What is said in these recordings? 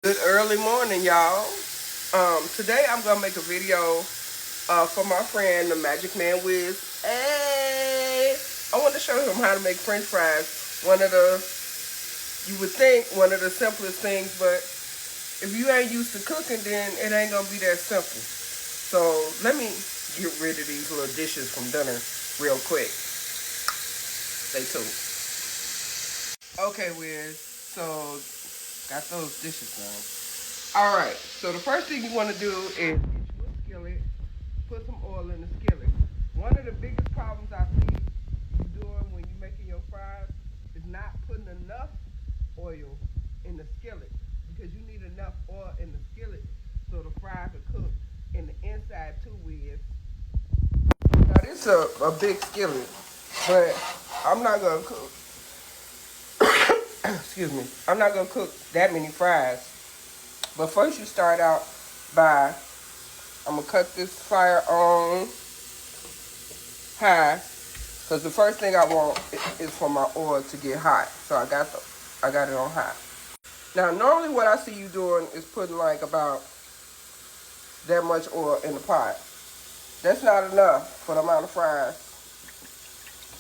Good early morning, y'all. Today I'm gonna make a video for my friend, the Magic Man Wiz. Hey, I want to show him how to make French fries. You would think one of the simplest things, but if you ain't used to cooking, then it ain't gonna be that simple. So let me get rid of these little dishes from dinner real quick. Stay tuned. Okay, Wiz. So got those dishes done. All right. So the first thing you want to do is get you a skillet. Put some oil in the skillet. One of the biggest problems I see you doing when you're making your fries is not putting enough oil in the skillet, because you need enough oil in the skillet so the fries will cook in the inside too. With now this is a big skillet, but I'm not gonna cook. Excuse me. I'm not gonna cook that many fries. But first, you start out by I'm gonna cut this fire on high, because the first thing I want is for my oil to get hot. So I got it on high. Now normally what I see you doing is putting like about that much oil in the pot. That's not enough for the amount of fries.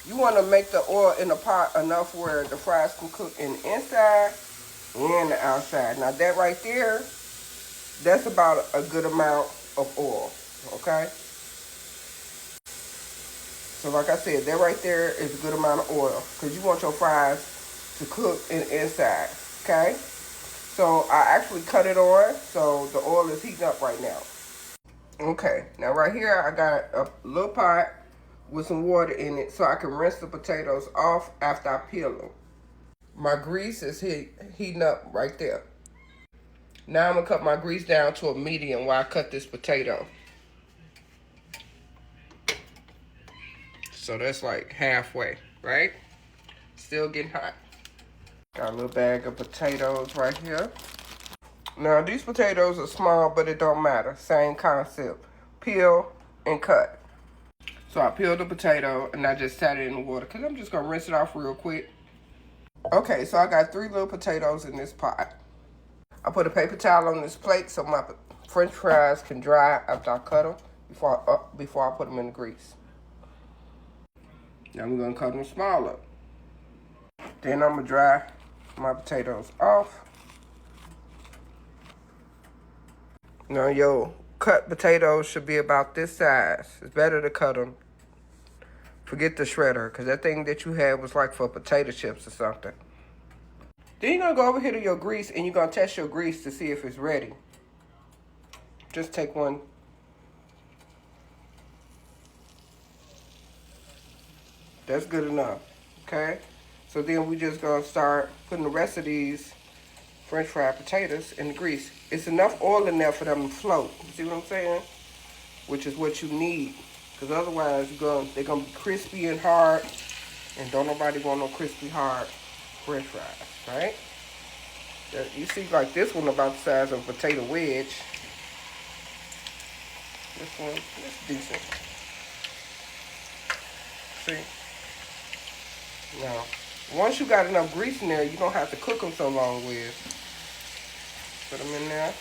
You want to make the oil in the pot enough where the fries can cook in the inside and the outside. Now that right there, that's about a good amount of oil. Okay. So like I said, that right there is a good amount of oil, because you want your fries to cook in the inside. Okay. So I actually cut it on, so the oil is heating up right now. Okay, now right here I got a little pot with some water in it so I can rinse the potatoes off after I peel them. My grease is heating up right there. Now I'm going to cut my grease down to a medium while I cut this potato. So that's like halfway, right? Still getting hot. Got a little bag of potatoes right here. Now these potatoes are small, but it don't matter. Same concept. Peel and cut. So I peeled the potato and I just sat it in the water, because I'm just going to rinse it off real quick. Okay, so I got 3 little potatoes in this pot. I put a paper towel on this plate so my French fries can dry after I cut them before I put them in the grease. Now I'm going to cut them smaller. Then I'm going to dry my potatoes off. Now your cut potatoes should be about this size. It's better to cut them. Forget the shredder, because that thing that you had was like for potato chips or something. Then you're going to go over here to your grease and you're going to test your grease to see if it's ready. Just take one. That's good enough. Okay? So then we just going to start putting the rest of these French fried potatoes in the grease. It's enough oil in there for them to float. You see what I'm saying? Which is what you need. Because otherwise they're going to be crispy and hard. And don't nobody want no crispy, hard French fries. Right? You see, like this one about the size of a potato wedge. This one is decent. See? Now, once you got enough grease in there, you don't have to cook them so long with. Put them in there.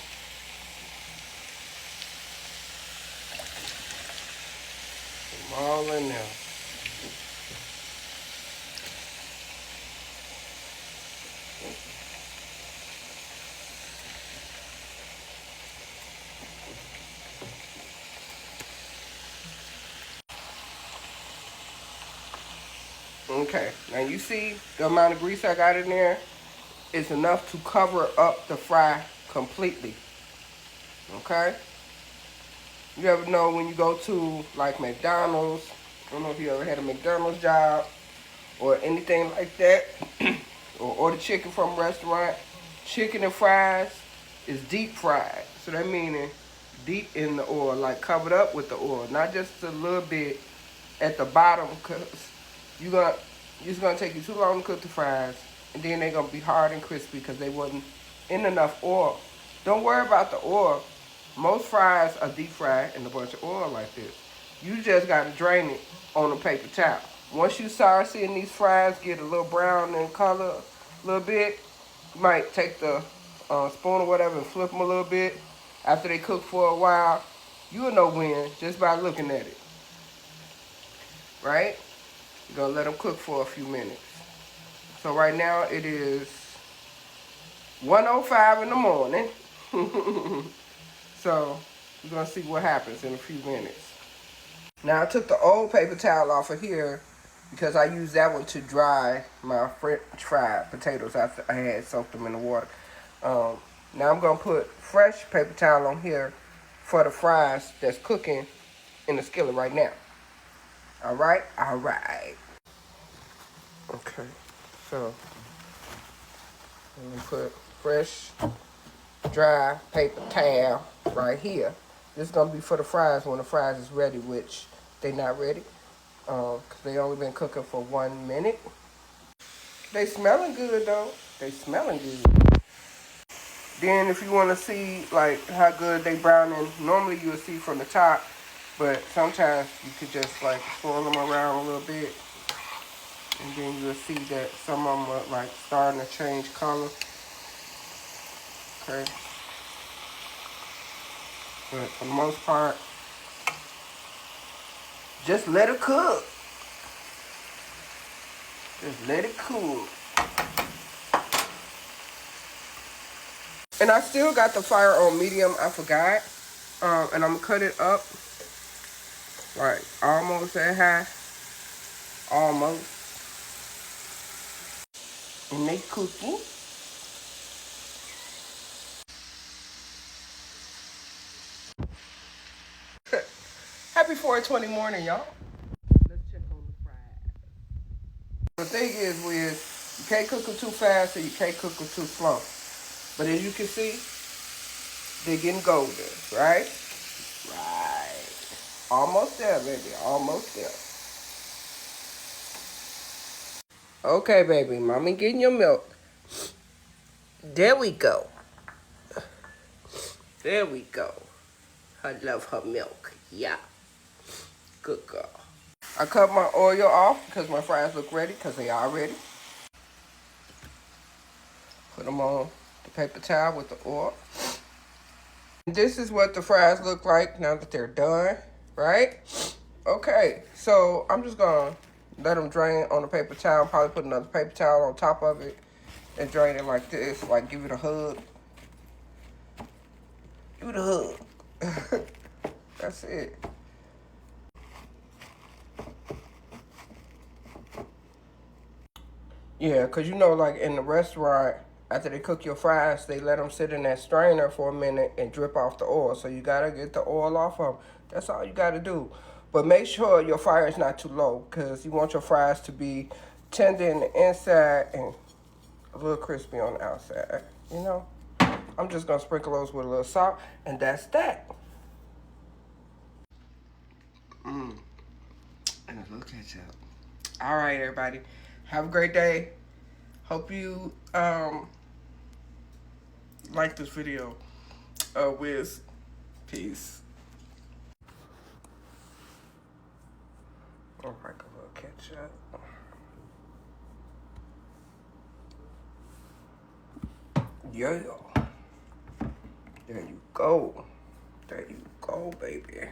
Put them all in there. Okay, now you see the amount of grease I got in there is enough to cover up the fry completely. Okay? You ever know when you go to like McDonald's, I don't know if you ever had a McDonald's job or anything like that, or order chicken from a restaurant, chicken and fries is deep fried. So that meaning deep in the oil, like covered up with the oil, not just a little bit at the bottom, because it's gonna take you too long to cook the fries, and then they're gonna be hard and crispy because they wasn't in enough oil. Don't worry about the oil. Most fries are deep fried in a bunch of oil like this. You just gotta drain it on a paper towel. Once you start seeing these fries get a little brown in color, a little bit, you might take the spoon or whatever and flip them a little bit after they cook for a while, you'll know when just by looking at it. Right? You're going to let them cook for a few minutes. So right now it is 1:05 in the morning. So we're going to see what happens in a few minutes. Now I took the old paper towel off of here because I used that one to dry my French fried potatoes after I had soaked them in the water. Now I'm going to put fresh paper towel on here for the fries that's cooking in the skillet right now. All right? All right. Okay, so I'm going to put fresh, dry paper towel right here. This is going to be for the fries when the fries is ready, which they not ready. Because they only been cooking for 1 minute. They smelling good, though. They smelling good. Then if you want to see, like, how good they browning, normally you will see from the top. But sometimes you could just, like, swirl them around a little bit. And then you'll see that some of them are, like, starting to change color. Okay. But for the most part, just let it cook. Just let it cook. And I still got the fire on medium, I forgot. And I'm gonna cut it up. Like, almost that high. Almost. And they cooking. Happy 420 morning, y'all. Let's check on the fries. The thing is, you can't cook them too fast or you can't cook them too slow. But as you can see, they're getting golden, right? Right. Almost there, baby. Almost there. Okay, baby. Mommy getting your milk. There we go. There we go. I love her milk. Yeah. Good girl. I cut my oil off because my fries look ready because they are ready. Put them on the paper towel with the oil. This is what the fries look like now that they're done, right? Okay, so I'm just gonna let them drain on the paper towel. Probably put another paper towel on top of it and drain it like this, like give it a hug. Give it a hug. That's it. Yeah, because you know, like in the restaurant, after they cook your fries, they let them sit in that strainer for a minute and drip off the oil. So you got to get the oil off them. That's all you got to do. But make sure your fire is not too low because you want your fries to be tender in the inside and a little crispy on the outside. You know? I'm just going to sprinkle those with a little salt, and that's that. And a little ketchup. All right, everybody. Have a great day. Hope you like this video. Wiz. Peace. I'll like a little ketchup. Yeah. There you go. There you go, baby.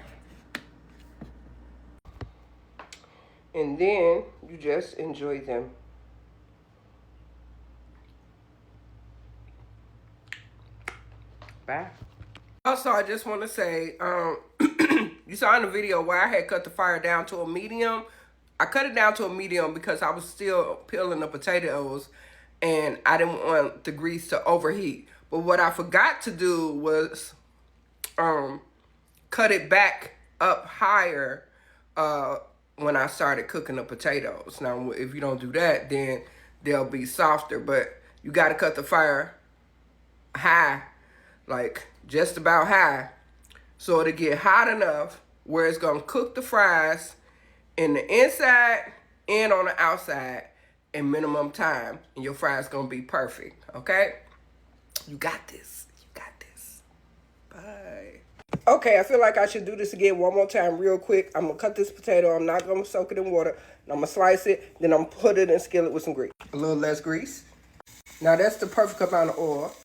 And then you just enjoy them. Bye. Also, I just want to say, you saw in the video where I had cut the fire down to a medium. I cut it down to a medium because I was still peeling the potatoes and I didn't want the grease to overheat. But what I forgot to do was cut it back up higher when I started cooking the potatoes. Now, if you don't do that, then they'll be softer. But you got to cut the fire high, like just about high, so it'll get hot enough where it's going to cook the fries in the inside and on the outside in minimum time. And your fries going to be perfect, okay? You got this. You got this. Bye. Okay, I feel like I should do this again one more time real quick. I'm going to cut this potato. I'm not going to soak it in water. I'm going to slice it. Then I'm going to put it in a skillet with some grease. A little less grease. Now, that's the perfect amount of oil.